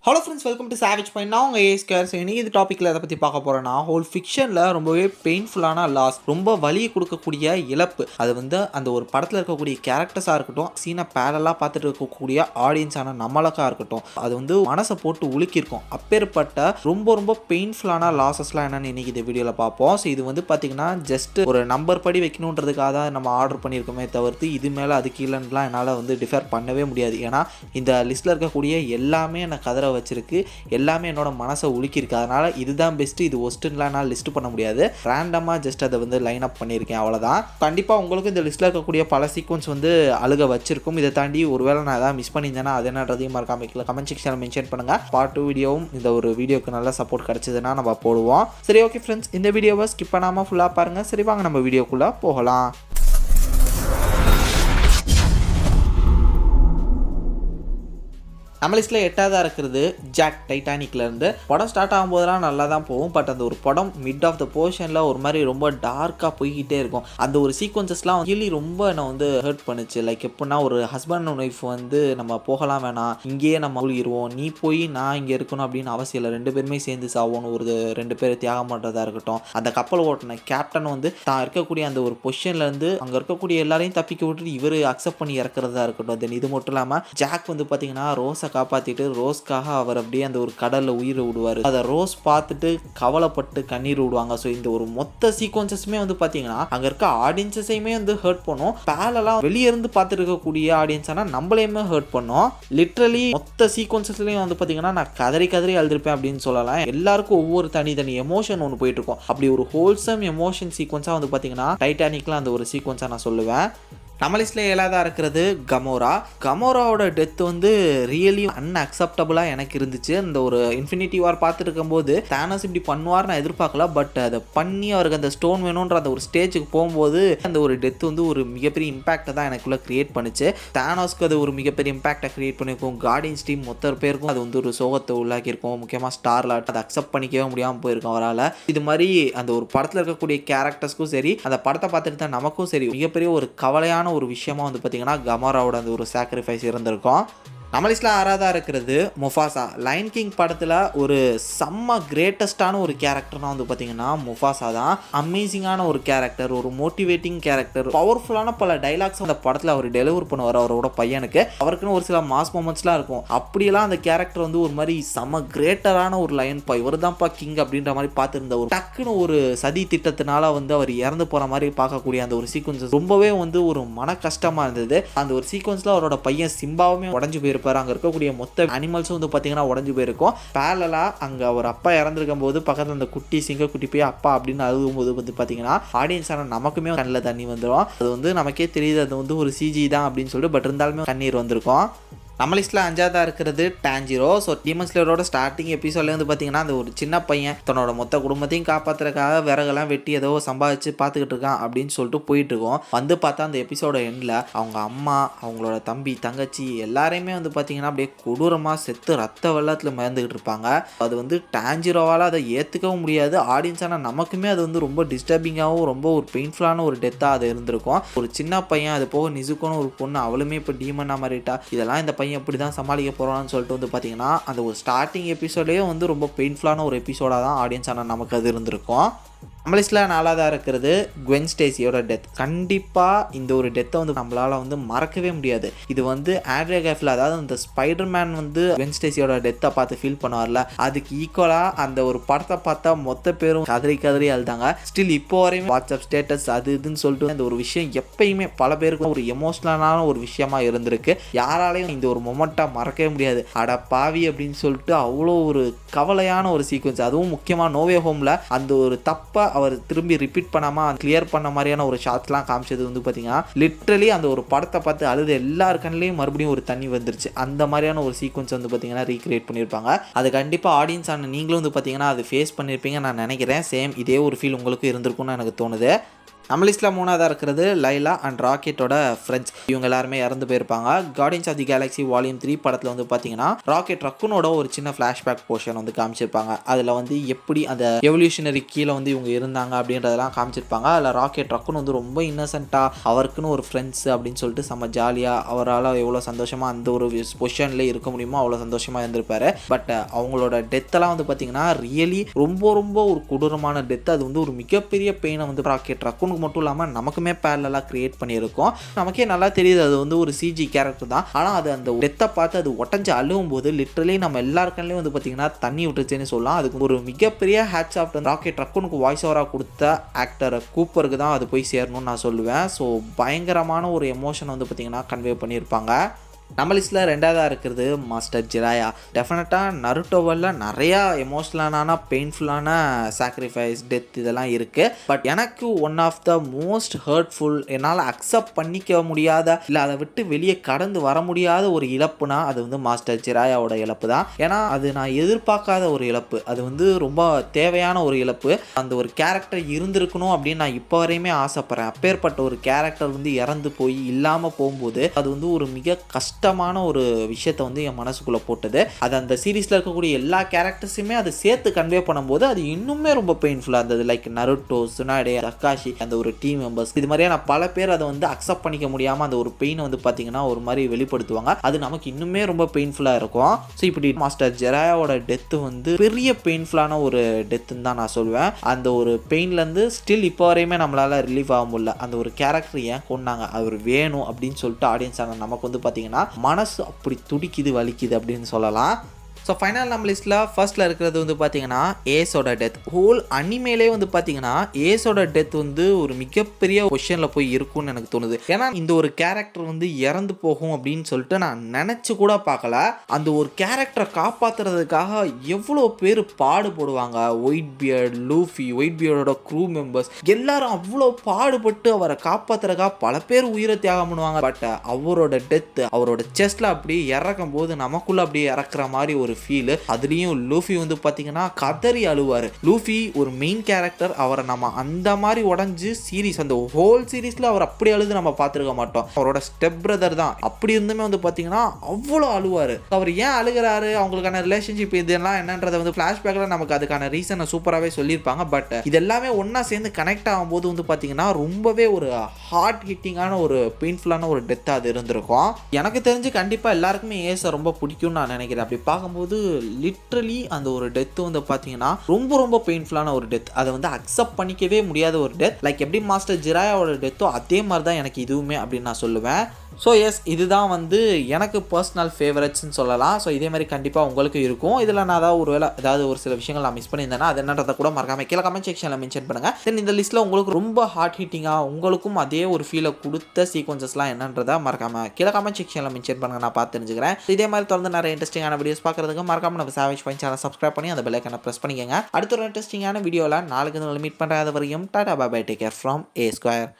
Hello friends, welcome to savage point. நான் உங்கள் ஏஸ்கேர். இன்னைக்கு இது டாப்பிக்கில் எதை பற்றி பார்க்க போகிறேன்னா, ஹோல் ஃபிக்ஷனில் ரொம்பவே பெயின்ஃபுல்லான லாஸ், ரொம்ப வலியை கொடுக்கக்கூடிய இழப்பு. அது வந்து அந்த ஒரு படத்தில் இருக்கக்கூடிய கேரக்டர்ஸாக இருக்கட்டும், சீனை பேரலாக பார்த்துட்டு இருக்கக்கூடிய ஆடியன்ஸான நம்மளுக்காக இருக்கட்டும், அது வந்து மனசை போட்டு உலுக்கியிருக்கும். அப்பேற்பட்ட ரொம்ப ரொம்ப பெயின்ஃபுல்லான லாஸஸ்லாம் என்னென்னு இன்றைக்கி இந்த வீடியோவில் பார்ப்போம். ஸோ இது வந்து பார்த்திங்கன்னா ஜஸ்ட் ஒரு நம்பர் படி வைக்கணுன்றதுக்காக தான் நம்ம ஆர்டர் பண்ணியிருக்கோமே தவிர்த்து இது மேலே அது கீழேலாம் என்னால் வந்து டிஃபர் பண்ணவே முடியாது. ஏன்னா இந்த லிஸ்ட்டில் இருக்கக்கூடிய எல்லாமே என்னை கதற வச்சிருக்கு, எல்லாமே என்னோட மனசை உலுக்கியிருக்கு. அதனால் இதுதான் பெஸ்ட்டு, இது ஒஸ்ட்டுலாம் என்னால் லிஸ்ட் பண்ண முடியாது. ரேண்டமாக ஜஸ்ட் அதை வந்து லைன் அப் பண்ணியிருக்கேன், அவ்வளோதான். கண்டிப்பாக உங்களுக்கு இந்த லிஸ்ட்டில் இருக்கக்கூடிய பல சீக்வன்ஸ் வந்து அழுக வச்சிருக்கும். இதை தாண்டி ஒருவேளை நான் எதாவது மிஸ் பண்ணியிருந்தேன்னா அது என்னன்றதையும் மறக்காம கமெண்ட் செக்ஷனில் மென்ஷன் பண்ணுங்கள். பார்ட் 2 வீடியோவும் இந்த ஒரு வீடியோக்கு நல்ல சப்போர்ட் கிடச்சிதுன்னா நம்ம போடுவோம். சரி, ஓகே ஃப்ரெண்ட்ஸ், இந்த வீடியோவை ஸ்கிப் பண்ணாமல் ஃபுல்லாக பாருங்கள். சரி, வாங்க நம்ம வீடியோக்குள்ளே போகலாம். நம்ம லிஸ்ட்டில் 8ஆவதாக இருக்கிறது ஜாக் டைட்டானிக்லேருந்து. படம் ஸ்டார்ட் ஆகும்போதெல்லாம் நல்லா தான் போகும். பட் அந்த ஒரு படம் மிட் ஆஃப் த போர்ஷனில் ஒரு மாதிரி ரொம்ப டார்க்காக போய்கிட்டே இருக்கும். அந்த ஒரு சீக்வன்சஸ்லாம் really ரொம்ப என்னை வந்து ஹர்ட் பண்ணுச்சு. லைக் எப்படின்னா, ஒரு ஹஸ்பண்ட் அண்ட் ஒய்ஃப் வந்து நம்ம போகலாம் வேணாம், இங்கேயே நம்ம மூழ்கிடுவோம், நீ போய் நான் இங்கே இருக்கணும் அப்படின்னு அவசியம் இல்லை, 2 பேருமே சேர்ந்து சாவோன்னு ஒரு 2 பேர் தியாகம் பண்ணுறதா இருக்கட்டும். அந்த கப்பல் ஓட்டின கேப்டன் வந்து தான் இருக்கக்கூடிய அந்த ஒரு பொசிஷன்லேருந்து அங்கே இருக்கக்கூடிய எல்லாரையும் தப்பிக்க விட்டுட்டு இவர் அக்செப்ட் பண்ணி இறக்குறதா இருக்கட்டும். தென் இது மட்டும் இல்லாமல் ஜாக் வந்து பார்த்தீங்கன்னா ரோஸை காப்பாற்றிட்டு ரோஸ்க்காக அவர் அப்படியே அந்த ஒரு கடலில் உயிரை விடுவார். அதை ரோஸ் பார்த்துட்டு கவலைப்பட்டு கண்ணீர் விடுவாங்க. ஸோ இந்த ஒரு மொத்த சீக்வன்சஸுமே வந்து பார்த்தீங்கன்னா அங்கே இருக்க ஆடியன்ஸஸையுமே வந்து ஹர்ட் பண்ணும். பேலெல்லாம் வெளியே இருந்து பார்த்துட்டு இருக்கக்கூடிய ஆடியன்ஸ் ஆனால் நம்மளையுமே ஹர்ட் பண்ணும். லிட்ரலி மொத்த சீக்வன்சஸ்லையும் வந்து பார்த்தீங்கன்னா நான் கதறி அழுதிருப்பேன் அப்படின்னு சொல்லலாம். எல்லாருக்கும் ஒவ்வொரு தனி எமோஷன் ஒன்று போயிட்டு இருக்கும். அப்படி ஒரு ஹோல்சம் எமோஷன் சீக்வன்ஸாக வந்து பார்த்தீங்கன்னா டைட்டானிக்லாம் அந்த ஒரு சீக்வன்ஸாக நான் சொல்லுவேன். நம்ம லிஸ்ட்டில் 7ஆவதாக இருக்கிறது கமோராவோட டெத் வந்து ரியலி அன்அக்செப்டபுளாக எனக்கு இருந்துச்சு. அந்த ஒரு இன்ஃபினிட்டி வார் பார்த்துட்டு இருக்கும்போது தானோஸ் இப்படி பண்ணுவார் நான் எதிர்பார்க்கல. பட் அதை பண்ணி அவருக்கு அந்த ஸ்டோன் வேணுன்ற அந்த ஒரு ஸ்டேஜுக்கு போகும்போது அந்த ஒரு டெத் வந்து ஒரு மிகப்பெரிய இம்பாக்டை தான் எனக்குள்ளே க்ரியேட் பண்ணிச்சு. தானோஸ்க்கு அது ஒரு மிகப்பெரிய இம்பாக்டை க்ரியேட் பண்ணியிருக்கும். கார்டியன்ஸ் டீம் மொத்த பேருக்கும் அது வந்து ஒரு சோகத்தை உள்ளாக்கியிருக்கும். முக்கியமாக ஸ்டார்லாட் அதை அக்செப்ட் பண்ணிக்கவே முடியாமல் போயிருக்கும் அவரால். இது மாதிரி அந்த ஒரு படத்தில் இருக்கக்கூடிய கேரக்டர்ஸ்க்கும் சரி, அந்த படத்தை பார்த்துட்டு தான் நமக்கும் சரி மிகப்பெரிய ஒரு கவலையான ஒரு விஷயமா வந்து பார்த்தீங்கன்னா கமோராவோட அந்த ஒரு சாக்ரிஃபைஸ் இருந்திருக்கும். நம்ம லிஸ்ட்டில் 6ஆவதாக இருக்கிறது முஃபாசா. லைன் கிங் படத்தில் ஒரு செம்ம கிரேட்டஸ்டான ஒரு கேரக்டர்னா வந்து பார்த்தீங்கன்னா முஃபாசா தான். அமேசிங்கான ஒரு கேரக்டர், ஒரு மோட்டிவேட்டிங் கேரக்டர், பவர்ஃபுல்லான பல டைலாக்ஸ் அந்த படத்தில் அவர் டெலிவர் பண்ணுவார் அவரோட பையனுக்கு. அவருக்குன்னு ஒரு சில மாஸ் மொமெண்ட்ஸ்லாம் இருக்கும். அப்படியெல்லாம் அந்த கேரக்டர் வந்து ஒரு மாதிரி செம்ம கிரேட்டரான ஒரு லைன் பா, இவர் தான்ப்பா கிங் அப்படின்ற மாதிரி பார்த்துருந்த ஒரு டக்குன்னு ஒரு சதி திட்டத்தினால வந்து அவர் இறந்து போகிற மாதிரி பார்க்கக்கூடிய அந்த ஒரு சீக்வன்ஸ் ரொம்பவே வந்து ஒரு மன கஷ்டமாக இருந்தது. அந்த ஒரு சீக்வன்ஸில் அவரோட பையன் சிம்பாவுமே உடஞ்சு போயிருப்பார். அங்கே இருக்கக்கூடிய மொத்த அனிமல்ஸும் வந்து பார்த்தீங்கன்னா உடஞ்சு போயிருக்கும். பேரலாக அங்கே ஒரு அப்பா இறந்துருக்கும் போது பக்கத்தில் அந்த குட்டி சிங்கக்குட்டி போய் அப்பா அப்படின்னு அழுகும்போது வந்து பார்த்தீங்கன்னா ஆடியன்ஸான நமக்குமே கண்ணில் தண்ணி வந்துடும். அது வந்து நமக்கே தெரியுது அது வந்து ஒரு சிஜி தான் அப்படின்னு சொல்லிட்டு, பட் இருந்தாலுமே கண்ணீர் வந்திருக்கும். நம்ம லிஸ்ட்டில் 5ஆவதாக இருக்கிறது டான்ஜிரோ. ஸோ டீமன் ஸ்லேயரோட ஸ்டார்டிங் எபிசோட்லேயே வந்து பார்த்தீங்கன்னா அந்த ஒரு சின்ன பையன் தன்னோட மொத்த குடும்பத்தையும் காப்பாற்றுறதுக்காக விறகெல்லாம் வெட்டி ஏதோ சம்பாதிச்சு பார்த்துக்கிட்டு இருக்கான் அப்படின்னு சொல்லிட்டு போயிட்டுருக்கோம். வந்து பார்த்தா அந்த எபிசோட எண்டில் அவங்க அம்மா, அவங்களோட தம்பி, தங்கச்சி எல்லாரையுமே வந்து பார்த்தீங்கன்னா அப்படியே கொடூரமாக செத்து ரத்த வெள்ளத்தில் மிதந்துக்கிட்டு இருப்பாங்க. அது வந்து டான்ஜிரோவால் அதை ஏற்றுக்கவும் முடியாது. ஆடியன்ஸான நமக்குமே அது வந்து ரொம்ப டிஸ்டர்பிங்காகவும் ரொம்ப ஒரு பெயின்ஃபுல்லான ஒரு டெத்தாக அது இருந்திருக்கும். ஒரு சின்ன பையன், அது போக நிசுக்கோன்னு ஒரு பொண்ணு, அவளுமே இப்போ டீமனாக மாறிட்டா. இதெல்லாம் இந்த பையன் எப்படி தான் சமாளிக்க போகிறான்னு சொல்லிட்டு வந்து பார்த்தீங்கன்னா அந்த ஒரு ஸ்டார்டிங் எபிசோட்லேயே வந்து ரொம்ப பெயின்ஃபுல்லான ஒரு எபிசோடாக தான் ஆடியன்ஸ் ஆனால் நமக்கு அது இருந்திருக்கும். நம்ம லிஸ்ட்டில் 4ஆவதாக இருக்கிறது குவென் ஸ்டேசியோட டெத். கண்டிப்பாக இந்த ஒரு டெத்தை வந்து நம்மளால் வந்து மறக்கவே முடியாது. இது வந்து ஆண்ட்ரியா கேஃபில், அதாவது அந்த ஸ்பைடர்மேன் வந்து குவென் ஸ்டேசியோட டெத்தை பார்த்து ஃபீல் பண்ணுவார்ல, அதுக்கு ஈக்குவலாக அந்த ஒரு படத்தை பார்த்தா மொத்த பேரும் கதறி அழுதாங்க. ஸ்டில் இப்போ வரையும் வாட்ஸ்அப் ஸ்டேட்டஸ் அது இதுன்னு சொல்லிட்டு அந்த ஒரு விஷயம் எப்பயுமே பல பேருக்கு ஒரு எமோஷ்னலான ஒரு விஷயமா இருந்திருக்கு. யாராலையும் இந்த ஒரு மொமெண்ட்டாக மறக்கவே முடியாது. அட பாவி அப்படின்னு சொல்லிட்டு அவ்வளோ ஒரு கவலையான ஒரு சீக்வன்ஸ். அதுவும் முக்கியமாக நோவே ஹோமில் அந்த ஒரு தப்பை அவர் திரும்பி ரிப்பீட் பண்ணாமல் கிளியர் பண்ண மாதிரியான ஒரு ஷாட்ஸ்லாம் காமிச்சது வந்து பார்த்தீங்கன்னா லிட்ரலி அந்த ஒரு படத்தை பார்த்து அழுது எல்லார் கண்ணிலையும் மறுபடியும் ஒரு தண்ணி வந்துருச்சு. அந்த மாதிரியான ஒரு சீக்வன்ஸ் வந்து பார்த்தீங்கன்னா ரீக்ரியேட் பண்ணியிருப்பாங்க. அது கண்டிப்பாக ஆடியன்ஸ் ஆன நீங்களும் வந்து பார்த்தீங்கன்னா அது ஃபேஸ் பண்ணியிருப்பீங்க நான் நினைக்கிறேன். சேம் இதே ஒரு ஃபீல் உங்களுக்கு இருந்திருக்கும்னு எனக்கு தோணுது. நம்ம லிஸ்ட்டில் 3ஆவதா இருக்கிறது லைலா அண்ட் ராக்கெட்டோட ஃப்ரெண்ட்ஸ். இவங்க எல்லாருமே இறந்து போயிருப்பாங்க. Guardians of the Galaxy volume 3 படத்தில் வந்து பார்த்தீங்கன்னா ராக்கெட் ரக்குனோட ஒரு சின்ன ஃப்ளாஷ்பேக் போர்ஷன் வந்து காமிச்சிருப்பாங்க. அதில் வந்து எப்படி அந்த எவல்யூஷனரி கீழே வந்து இவங்க இருந்தாங்க அப்படின்றதெல்லாம் காமிச்சிருப்பாங்க. அதில் ராக்கெட் ரக்குன் வந்து ரொம்ப இன்னசென்ட்டாக அவருக்குன்னு ஒரு ஃப்ரெண்ட்ஸ் அப்படின்னு சொல்லிட்டு செம்ம ஜாலியாக அவரால் எவ்வளோ சந்தோஷமாக அந்த ஒரு பொசிஷனில் இருக்க முடியுமோ அவ்வளோ சந்தோஷமாக இருந்திருப்பாரு. பட் அவங்களோட டெத்தெல்லாம் வந்து பார்த்தீங்கன்னா ரியலி ரொம்ப ரொம்ப ஒரு கொடூரமான டெத். அது வந்து ஒரு மிகப்பெரிய பெயினை வந்து ராக்கெட் ரக்குன் மட்டும் இல்லாமல் நமக்குமே பேரலாக கிரியேட் பண்ணியிருக்கோம். நமக்கே நல்லா தெரியுது அது வந்து ஒரு சிஜி கேரக்டர் தான். ஆனால் அது அந்த டெத்தை பார்த்து அது உடஞ்சி அழுவும் போது லிட்டரலி நம்ம எல்லாருக்குமே வந்து பார்த்தீங்கன்னா தண்ணி விட்டுச்சுன்னு சொல்லலாம். அதுக்கு ஒரு மிகப்பெரிய ஹேட்ஸ் ஆஃப் ராக்கெட் ரக்குனுக்கு வாய்ஸ் ஓவராக கொடுத்த ஆக்டர் கூப்பருக்கு தான் அது போய் சேரணும்னு நான் சொல்லுவேன். ஸோ பயங்கரமான ஒரு எமோஷன் வந்து பார்த்தீங்கன்னா கன்வே பண்ணியிருப்பாங்க. நம்ம லிஸ்ட்டில் 2ஆவதாக இருக்கிறது மாஸ்டர் ஜிராயா. டெஃபினட்டாக நருட்டோவில் நிறையா எமோஷ்னலான பெயின்ஃபுல்லான சாக்ரிஃபைஸ் டெத் இதெல்லாம் இருக்குது. பட் எனக்கு one of the most hurtful, என்னால் அக்செப்ட் பண்ணிக்க முடியாத இல்லை அதை விட்டு வெளியே கடந்து வர முடியாத ஒரு இழப்புனா அது வந்து மாஸ்டர் ஜிராயாவோட இழப்பு தான். ஏன்னா அது நான் எதிர்பார்க்காத ஒரு இழப்பு. அது வந்து ரொம்ப தேவையான ஒரு இழப்பு. அந்த ஒரு கேரக்டர் இருந்திருக்கணும் அப்படின்னு நான் இப்போ வரையுமே ஆசைப்பட்றேன். அப்பேற்பட்ட ஒரு கேரக்டர் வந்து இறந்து போய் இல்லாமல் போகும்போது அது வந்து ஒரு மிக கஷ்டமான ஒரு விஷயத்தை வந்து என் மனசுக்குள்ளே போட்டது. அது அந்த சீரீஸில் இருக்கக்கூடிய எல்லா கேரக்டர்ஸுமே அதை சேர்த்து கன்வே பண்ணும்போது அது இன்னுமே ரொம்ப பெயின்ஃபுல்லாக இருந்தது. லைக் நருட்டோ, சுனாடே, தக்காஷி, அந்த ஒரு டீம் மெம்பர்ஸ், இது மாதிரியான பல பேர் அதை வந்து அக்செப்ட் பண்ணிக்க முடியாமல் அந்த ஒரு பெயினை வந்து பார்த்தீங்கன்னா ஒரு மாதிரி வெளிப்படுத்துவாங்க. அது நமக்கு இன்னுமே ரொம்ப பெயின்ஃபுல்லாக இருக்கும். ஸோ இப்படி மாஸ்டர் ஜெராயாவோட டெத்து வந்து பெரிய பெயின்ஃபுல்லான ஒரு டெத்துன்னு தான் நான் சொல்லுவேன். அந்த ஒரு பெயின்லேருந்து ஸ்டில் இப்போ வரையுமே நம்மளால் ரிலீஃப் ஆக முடியல. அந்த ஒரு கேரக்டர் ஏன் கொண்டாங்க, அவர் வேணும் அப்படின்னு சொல்லிட்டு ஆடியன்ஸ் நமக்கு வந்து பார்த்தீங்கன்னா மனசு அப்படி துடிக்குது, வலிக்குது அப்படின்னு சொல்லலாம். ஸோ ஃபைனல் நம்ம லிஸ்ட்டில் ஃபர்ஸ்ட்டில் இருக்கிறது வந்து பார்த்தீங்கன்னா ஏஸோட டெத். ஹோல் அனிமேலே வந்து பார்த்தீங்கன்னா ஏஸோட டெத் வந்து ஒரு மிகப்பெரிய பொசிஷனில் போய் இருக்கும்னு எனக்கு தோணுது. ஏன்னா இந்த ஒரு கேரக்டர் வந்து இறந்து போகும் அப்படின்னு சொல்லிட்டு நான் நினச்சி கூட பார்க்கல. அந்த ஒரு கேரக்டரை காப்பாற்றுறதுக்காக எவ்வளோ பேர் பாடுபடுவாங்க. ஒயிட் பியர்ட், லூஃபி, ஒயிட் பியர்டோட க்ரூ மெம்பர்ஸ் எல்லாரும் அவ்வளோ பாடுபட்டு அவரை காப்பாற்றுறதுக்காக பல பேர் உயிரை தியாகம் பண்ணுவாங்க. பட் அவரோட டெத் அவரோட செஸ்ட்டில் அப்படி இறக்கும் போது நமக்குள்ளே அப்படியே இறக்குற மாதிரி ஒரு ஃபீல். அதுலயும் லூஃபி வந்து பாத்தீங்கன்னா கதறி அழுவாரு. லூஃபி ஒரு மெயின் கேரக்டர். அவரை நம்ம அந்த மாதிரி உடஞ்சு சீரீஸ் அந்த ஹோல் சீரீஸ்ல அவர் அப்படி அழுது நம்ம பார்த்துருக்க மாட்டோம். அவரோட ஸ்டெப் பிரதர் தான். அப்படி இருந்துமே வந்து பாத்தீங்கன்னா அவ்வளோ அழுவாரு. அவர் ஏன் அழுகிறாரு, அவங்களுக்கான ரிலேஷன்ஷிப் இதெல்லாம் என்னன்றதை வந்து ஃபிளாஷ்பேக்ல நமக்கு அதுக்கான ரீசனை சூப்பராகவே சொல்லியிருப்பாங்க. பட் இதெல்லாமே ஒன்னா சேர்ந்து கனெக்ட் ஆகும்போது வந்து பாத்தீங்கன்னா ரொம்பவே ஒரு ஹார்ட் ஹிட்டிங்கான ஒரு பெயின்ஃபுல்லான ஒரு டெத் அது இருந்திருக்கும். எனக்கு தெரிஞ்சு கண்டிப்பா எல்லாருக்குமே ஏச ரொம்ப பிடிக்கும்னு நான் நினைக்கிறேன். அப்படி பார்க்கும்போது லிட்ரலி அந்த ஒரு டெத் வந்து பார்த்தீங்கன்னா ரொம்ப ரொம்ப பெயின்ஃபுல்லான ஒரு டெத். அதை வந்து அக்செப்ட் பண்ணிக்கவே முடியாத ஒரு டெத். லைக் எப்படி மாஸ்டர் ஜிராயாவோட டெத்தோ அதே மாதிரி தான் எனக்கு இதுவுமே அப்படின்னு நான் சொல்லுவேன். ஸோ எஸ், இதுதான் வந்து எனக்கு பர்சனல் ஃபேவரட்ஸ்ன்னு சொல்லலாம். ஸோ இதே மாதிரி கண்டிப்பாக உங்களுக்கு இருக்கும். இதில் நான் ஏதாவது ஒரு சில விஷயங்கள் நான் மிஸ் பண்ணியிருந்தேன்னா அது என்னன்றதை கூட மறக்காம கீழே கமெண்ட் செக்ஷனில் மென்ஷன் பண்ணுங்கள். தென் இந்த லிஸ்ட்டில் உங்களுக்கு ரொம்ப ஹார்ட் ஹிட்டிங்காக உங்களுக்கும் அதே ஒரு ஃபீலை கொடுத்த சீக்வன்சஸ்லாம் என்னன்றதை மறக்காம கீழே கமெண்ட் செக்ஷனில் மென்ஷன் பண்ணுங்கள். நான் பார்த்து தெரிஞ்சுக்கிறேன். இதே மாதிரி தொடர்ந்து நிறைய இன்ட்ரெஸ்டிங்கான வீடியோஸ் பார்க்குறதுக்கு மறக்காம நம்ம சாவேஜ் பாயிண்ட் சேனல் சப்ஸ்கிரைப் பண்ணி அந்த பெல் ஐகானை ப்ரெஸ் பண்ணிக்கங்க. அடுத்த ஒரு இன்ட்ரெஸ்டிங்கான வீடியோவில் நாளைக்கு மீட் பண்ணுறது வரையும் tata bye bye, take care from A Square.